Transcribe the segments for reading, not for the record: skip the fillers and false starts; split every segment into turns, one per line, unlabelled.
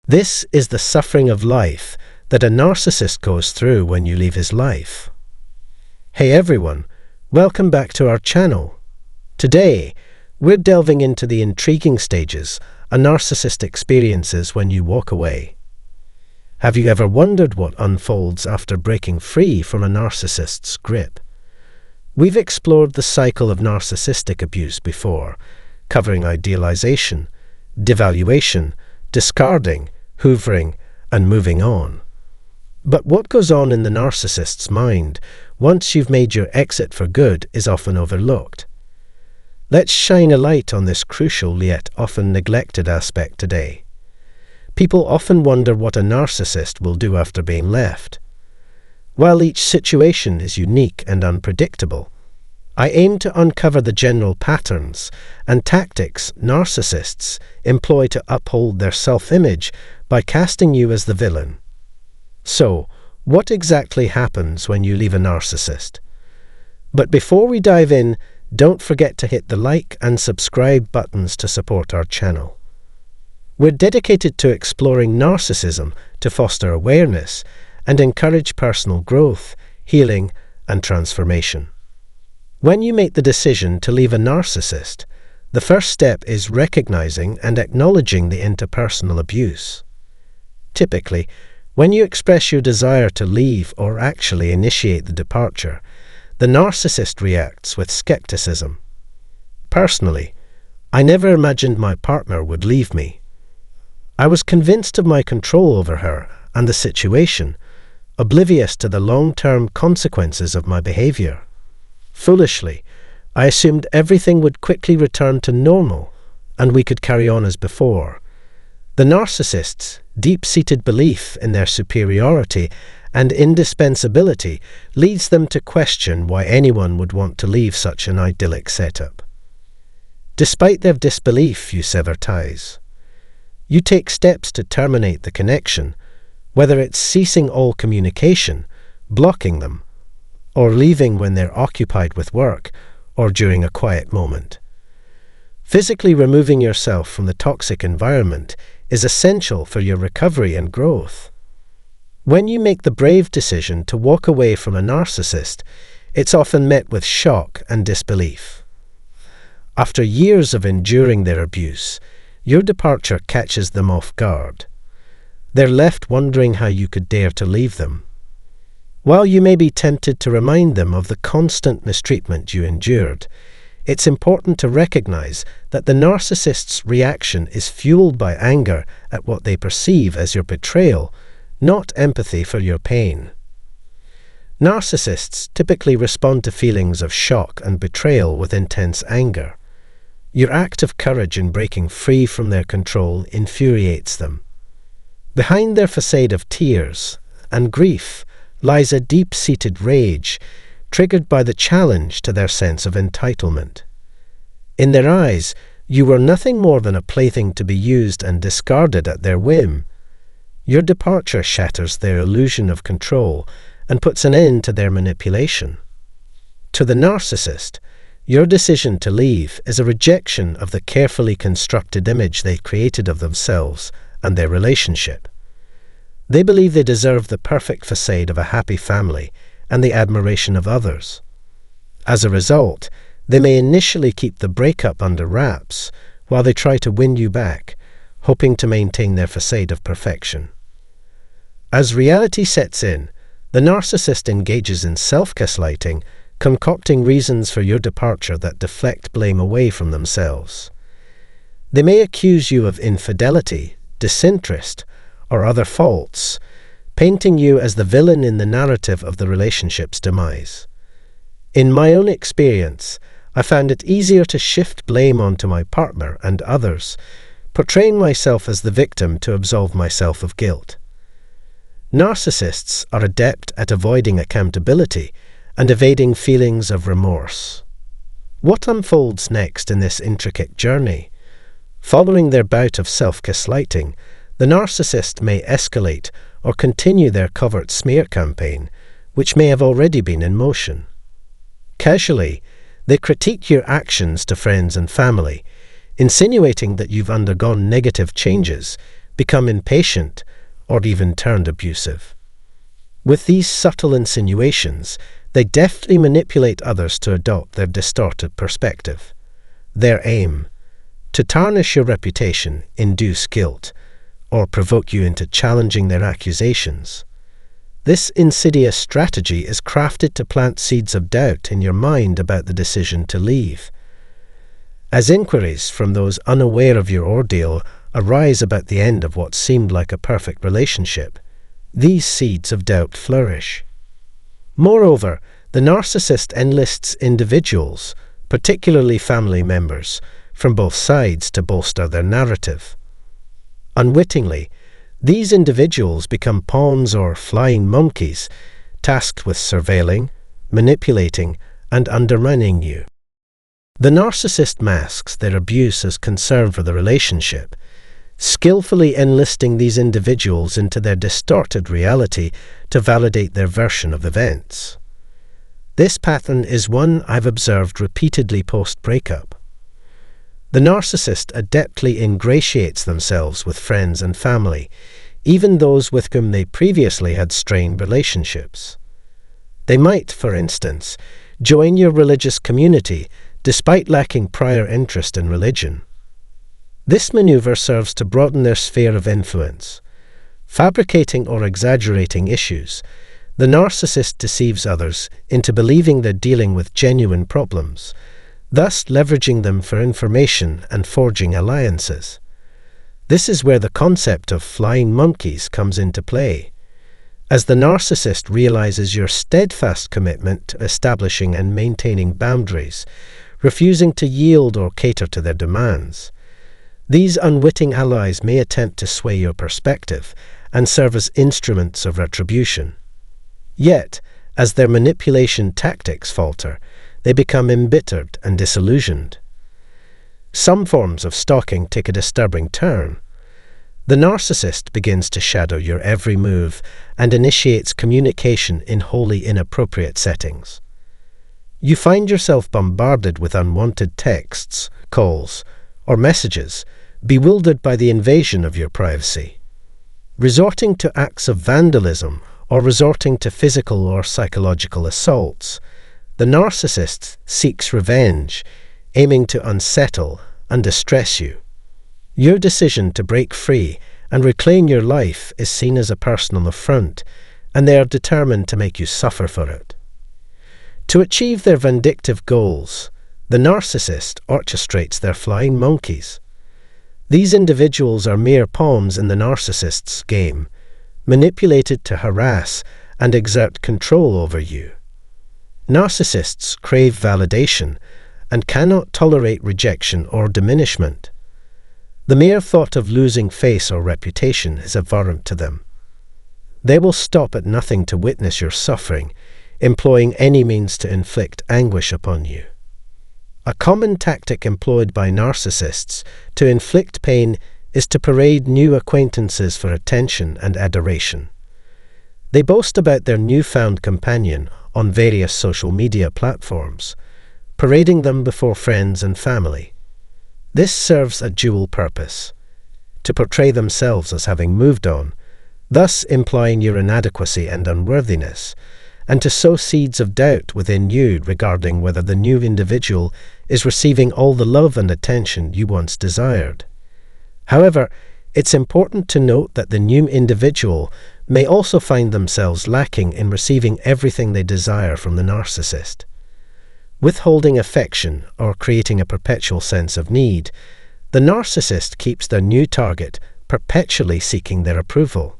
This is the suffering of life that a narcissist goes through when you leave his life. Hey everyone, welcome back to our channel. Today, we're delving into the intriguing stages a narcissist experiences when you walk away. Have you ever wondered what unfolds after breaking free from a narcissist's grip? We've explored the cycle of narcissistic abuse before, covering idealization, devaluation, discarding, hoovering, and moving on. But what goes on in the narcissist's mind once you've made your exit for good is often overlooked. Let's shine a light on this crucial yet often neglected aspect today. People often wonder what a narcissist will do after being left. While each situation is unique and unpredictable, I aim to uncover the general patterns and tactics narcissists employ to uphold their self-image by casting you as the villain. So, what exactly happens when you leave a narcissist? But before we dive in, don't forget to hit the like and subscribe buttons to support our channel. We're dedicated to exploring narcissism to foster awareness and encourage personal growth, healing, and transformation. When you make the decision to leave a narcissist, the first step is recognizing and acknowledging the interpersonal abuse. Typically, when you express your desire to leave or actually initiate the departure, the narcissist reacts with skepticism. Personally, I never imagined my partner would leave me. I was convinced of my control over her and the situation, oblivious to the long-term consequences of my behavior. Foolishly, I assumed everything would quickly return to normal and we could carry on as before. The narcissist's deep-seated belief in their superiority and indispensability leads them to question why anyone would want to leave such an idyllic setup. Despite their disbelief, you sever ties. You take steps to terminate the connection, whether it's ceasing all communication, blocking them, or leaving when they're occupied with work or during a quiet moment. Physically removing yourself from the toxic environment is essential for your recovery and growth. When you make the brave decision to walk away from a narcissist, it's often met with shock and disbelief. After years of enduring their abuse, your departure catches them off guard. They're left wondering how you could dare to leave them. While you may be tempted to remind them of the constant mistreatment you endured, it's important to recognize that the narcissist's reaction is fueled by anger at what they perceive as your betrayal, not empathy for your pain. Narcissists typically respond to feelings of shock and betrayal with intense anger. Your act of courage in breaking free from their control infuriates them. Behind their facade of tears and grief lies a deep-seated rage, triggered by the challenge to their sense of entitlement. In their eyes, you were nothing more than a plaything to be used and discarded at their whim. Your departure shatters their illusion of control and puts an end to their manipulation. To the narcissist, your decision to leave is a rejection of the carefully constructed image they created of themselves and their relationship. They believe they deserve the perfect facade of a happy family and the admiration of others. As a result, they may initially keep the breakup under wraps while they try to win you back, hoping to maintain their facade of perfection. As reality sets in, the narcissist engages in self-gaslighting, concocting reasons for your departure that deflect blame away from themselves. They may accuse you of infidelity, disinterest, or other faults, painting you as the villain in the narrative of the relationship's demise. In my own experience, I found it easier to shift blame onto my partner and others, portraying myself as the victim to absolve myself of guilt. Narcissists are adept at avoiding accountability and evading feelings of remorse. What unfolds next in this intricate journey? Following their bout of self-gaslighting, the narcissist may escalate or continue their covert smear campaign, which may have already been in motion. Casually, they critique your actions to friends and family, insinuating that you've undergone negative changes, become impatient, or even turned abusive. With these subtle insinuations, they deftly manipulate others to adopt their distorted perspective. Their aim: to tarnish your reputation, induce guilt, or provoke you into challenging their accusations. This insidious strategy is crafted to plant seeds of doubt in your mind about the decision to leave. As inquiries from those unaware of your ordeal arise about the end of what seemed like a perfect relationship, these seeds of doubt flourish. Moreover, the narcissist enlists individuals, particularly family members, from both sides to bolster their narrative. Unwittingly, these individuals become pawns or flying monkeys, tasked with surveilling, manipulating, and undermining you. The narcissist masks their abuse as concern for the relationship, skillfully enlisting these individuals into their distorted reality to validate their version of events. This pattern is one I've observed repeatedly post-breakup. The narcissist adeptly ingratiates themselves with friends and family, even those with whom they previously had strained relationships. They might, for instance, join your religious community despite lacking prior interest in religion. This maneuver serves to broaden their sphere of influence. Fabricating or exaggerating issues, the narcissist deceives others into believing they're dealing with genuine problems, thus leveraging them for information and forging alliances. This is where the concept of flying monkeys comes into play. As the narcissist realizes your steadfast commitment to establishing and maintaining boundaries, refusing to yield or cater to their demands, these unwitting allies may attempt to sway your perspective and serve as instruments of retribution. Yet, as their manipulation tactics falter, they become embittered and disillusioned. Some forms of stalking take a disturbing turn. The narcissist begins to shadow your every move and initiates communication in wholly inappropriate settings. You find yourself bombarded with unwanted texts, calls, or messages, bewildered by the invasion of your privacy. Resorting to acts of vandalism or resorting to physical or psychological assaults, the narcissist seeks revenge, aiming to unsettle and distress you. Your decision to break free and reclaim your life is seen as a personal affront, and they are determined to make you suffer for it. To achieve their vindictive goals, the narcissist orchestrates their flying monkeys. These individuals are mere pawns in the narcissist's game, manipulated to harass and exert control over you. Narcissists crave validation and cannot tolerate rejection or diminishment. The mere thought of losing face or reputation is abhorrent to them. They will stop at nothing to witness your suffering, employing any means to inflict anguish upon you. A common tactic employed by narcissists to inflict pain is to parade new acquaintances for attention and adoration. They boast about their newfound companion on various social media platforms, parading them before friends and family. This serves a dual purpose: to portray themselves as having moved on, thus implying your inadequacy and unworthiness, and to sow seeds of doubt within you regarding whether the new individual is receiving all the love and attention you once desired. However, it's important to note that the new individual may also find themselves lacking in receiving everything they desire from the narcissist. Withholding affection or creating a perpetual sense of need, the narcissist keeps their new target perpetually seeking their approval.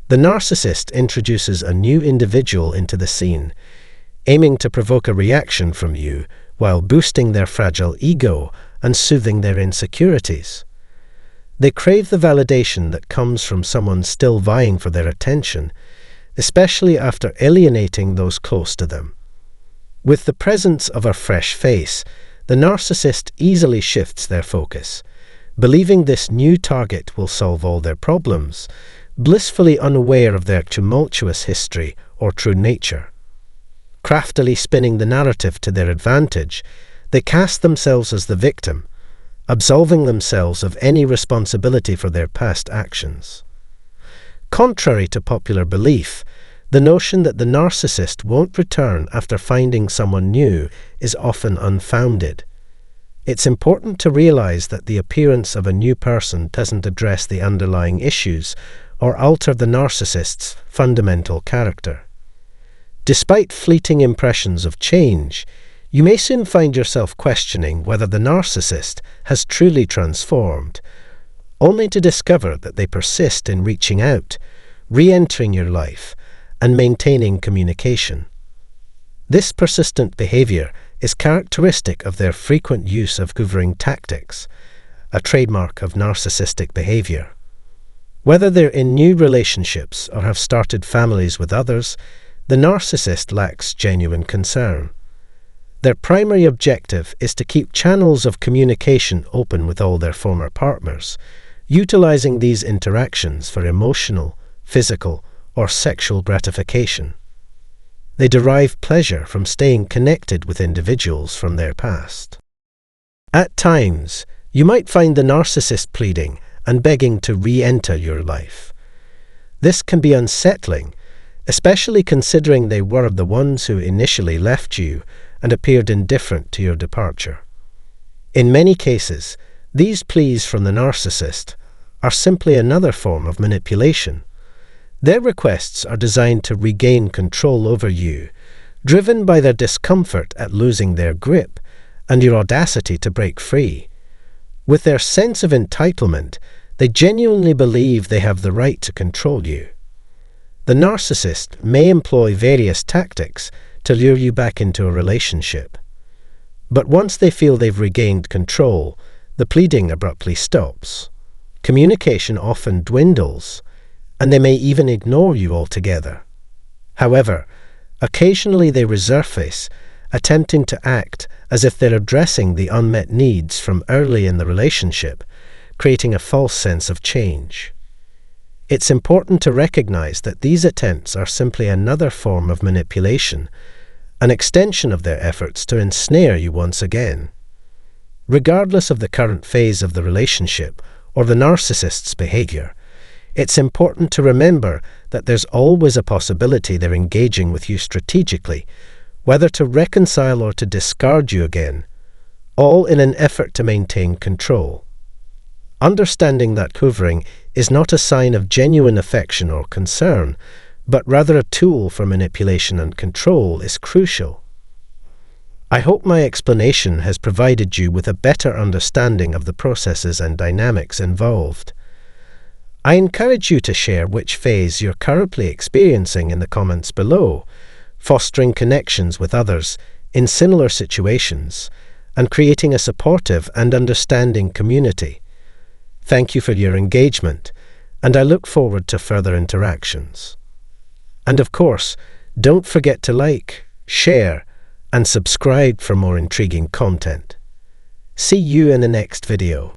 The narcissist introduces a new individual into the scene, aiming to provoke a reaction from you while boosting their fragile ego and soothing their insecurities. They crave the validation that comes from someone still vying for their attention, especially after alienating those close to them. With the presence of a fresh face, the narcissist easily shifts their focus, believing this new target will solve all their problems, blissfully unaware of their tumultuous history or true nature. Craftily spinning the narrative to their advantage, they cast themselves as the victim, absolving themselves of any responsibility for their past actions. Contrary to popular belief, the notion that the narcissist won't return after finding someone new is often unfounded. It's important to realize that the appearance of a new person doesn't address the underlying issues or alter the narcissist's fundamental character. Despite fleeting impressions of change, you may soon find yourself questioning whether the narcissist has truly transformed, only to discover that they persist in reaching out, re-entering your life, and maintaining communication. This persistent behavior is characteristic of their frequent use of hoovering tactics, a trademark of narcissistic behavior. Whether they're in new relationships or have started families with others, the narcissist lacks genuine concern. Their primary objective is to keep channels of communication open with all their former partners, utilizing these interactions for emotional, physical, or sexual gratification. They derive pleasure from staying connected with individuals from their past. At times, you might find the narcissist pleading and begging to re-enter your life. This can be unsettling, especially considering they were the ones who initially left you and appeared indifferent to your departure. In many cases, these pleas from the narcissist are simply another form of manipulation. Their requests are designed to regain control over you, driven by their discomfort at losing their grip and your audacity to break free. With their sense of entitlement, they genuinely believe they have the right to control you. The narcissist may employ various tactics to lure you back into a relationship. But once they feel they've regained control, the pleading abruptly stops. Communication often dwindles, and they may even ignore you altogether. However, occasionally they resurface, attempting to act as if they're addressing the unmet needs from early in the relationship, creating a false sense of change. It's important to recognize that these attempts are simply another form of manipulation, an extension of their efforts to ensnare you once again. Regardless of the current phase of the relationship or the narcissist's behavior, it's important to remember that there's always a possibility they're engaging with you strategically, whether to reconcile or to discard you again, all in an effort to maintain control. Understanding that hoovering is not a sign of genuine affection or concern, but rather a tool for manipulation and control is crucial. I hope my explanation has provided you with a better understanding of the processes and dynamics involved. I encourage you to share which phase you're currently experiencing in the comments below, fostering connections with others in similar situations and creating a supportive and understanding community. Thank you for your engagement, and I look forward to further interactions. And of course, don't forget to like, share, and subscribe for more intriguing content. See you in the next video.